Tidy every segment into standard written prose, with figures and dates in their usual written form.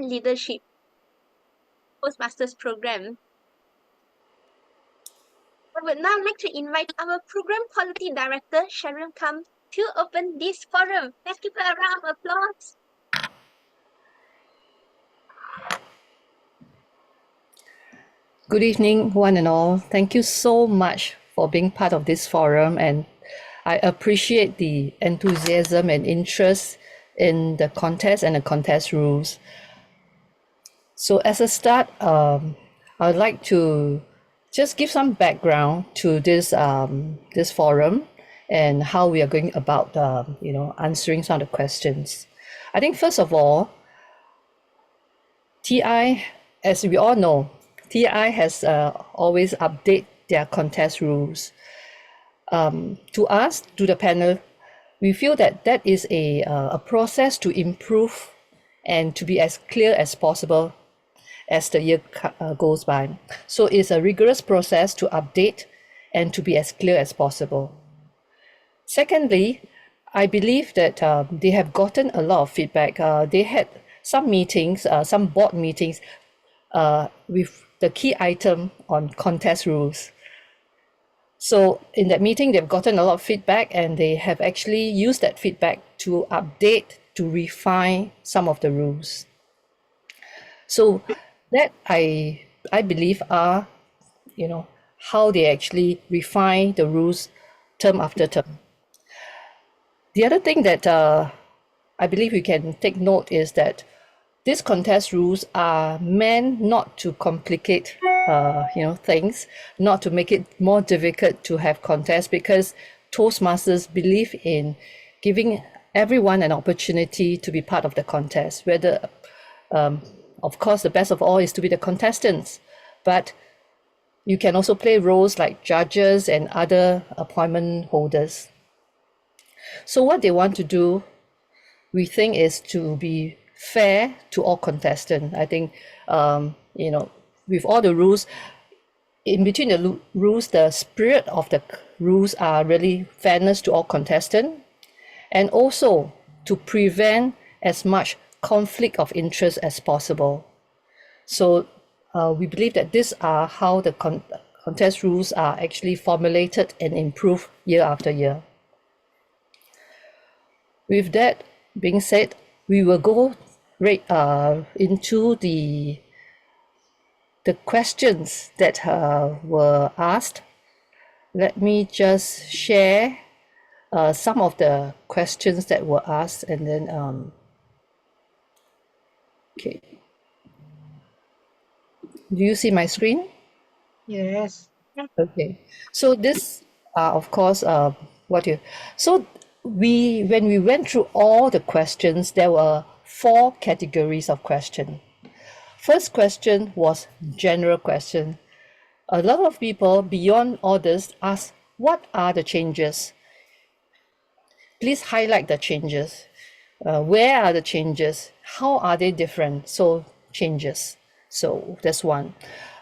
and Leadership Toastmasters program. I would now like to invite our Program Quality Director, Sharon Kam, to open this forum. Let's give her a round of applause. Good evening, one and all. Thank you so much for being part of this forum, and I appreciate the enthusiasm and interest in the contest and the contest rules. So as a start, I would like to just give some background to this forum and how we are going about answering some of the questions. I think first of all, TI, as we all know, TI has always update their contest rules. To us, to the panel, we feel that that is a process to improve and to be as clear as possible as the year goes by. So it's a rigorous process to update and to be as clear as possible. Secondly, I believe that they have gotten a lot of feedback. They had some meetings, some board meetings with the key item on contest rules. So in that meeting, they've gotten a lot of feedback, and they have actually used that feedback to update, to refine some of the rules. So that I believe are, how they actually refine the rules term after term. The other thing that I believe we can take note is that these contest rules are meant not to complicate things, not to make it more difficult to have contests, because Toastmasters believe in giving everyone an opportunity to be part of the contest. Whether, of course, the best of all is to be the contestants, but you can also play roles like judges and other appointment holders. So what they want to do, we think, is to be fair to all contestants. I think, with all the rules, in between the rules, the spirit of the rules are really fairness to all contestants, and also to prevent as much conflict of interest as possible. So we believe that these are how the contest rules are actually formulated and improved year after year. With that being said, we will go right into the questions that were asked. Let me just share some of the questions that were asked, and then okay. Do you see my screen? Yes. Okay. So this of course so when we went through all the questions, there were 4 categories of question. First question was general question. A lot of people beyond all this ask, what are the changes? Please highlight the changes. Where are the changes? How are they different? So changes. So that's one.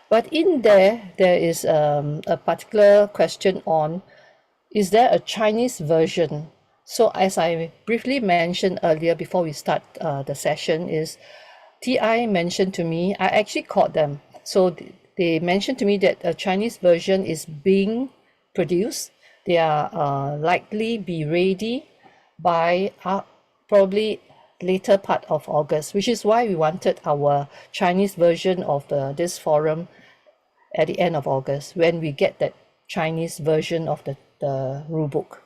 But in there is a particular question on, is there a Chinese version? So as I briefly mentioned earlier before we start the session, is TI mentioned to me, I actually called them. So they mentioned to me that a Chinese version is being produced. They are likely be ready by probably later part of August, which is why we wanted our Chinese version of this forum at the end of August, when we get that Chinese version of the rule book.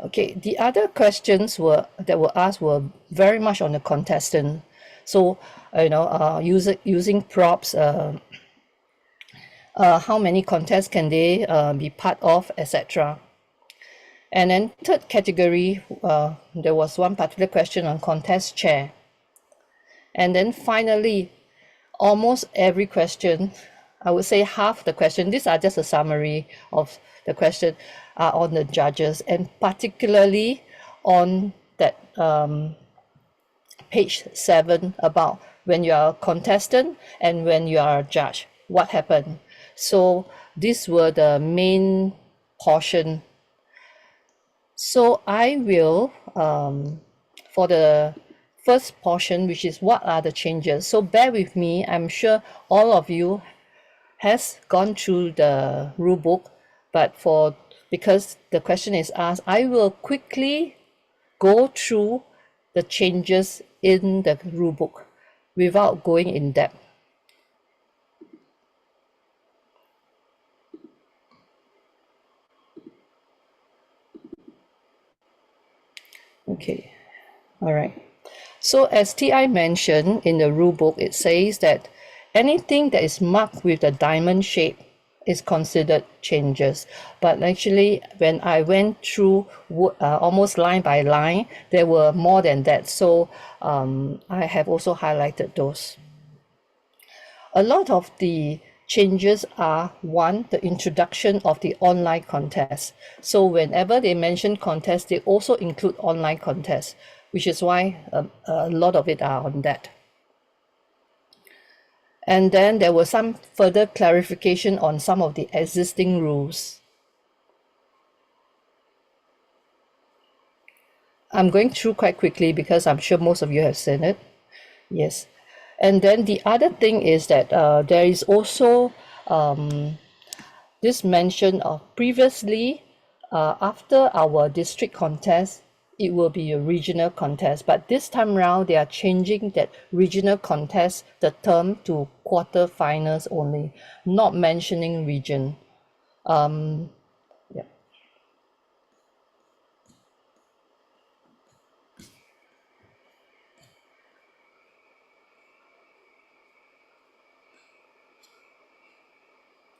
Okay, the other questions that were asked were very much on the contestant. So, using props, how many contests can they be part of, etc. And then third category, there was one particular question on contest chair. And then finally, almost every question, I would say half the question, these are just a summary of the question, are on the judges, and particularly on that page 7 about when you are a contestant and when you are a judge, what happened. So these were the main portion. So I will, for the first portion, which is what are the changes. So bear with me. I'm sure all of you has gone through the rule book, but because the question is asked, I will quickly go through the changes in the rule book without going in depth. Okay, all right. So as TI mentioned in the rule book, it says that anything that is marked with the diamond shape is considered changes. But actually, when I went through almost line by line, there were more than that. So I have also highlighted those. A lot of the changes are, one, the introduction of the online contest. So whenever they mention contest, they also include online contests, which is why a lot of it are on that. And then there was some further clarification on some of the existing rules. I'm going through quite quickly because I'm sure most of you have seen it. Yes. And then the other thing is that there is also this mention of previously, after our district contest, it will be a regional contest. But this time around, they are changing that regional contest, the term, to quarterfinals only, not mentioning region.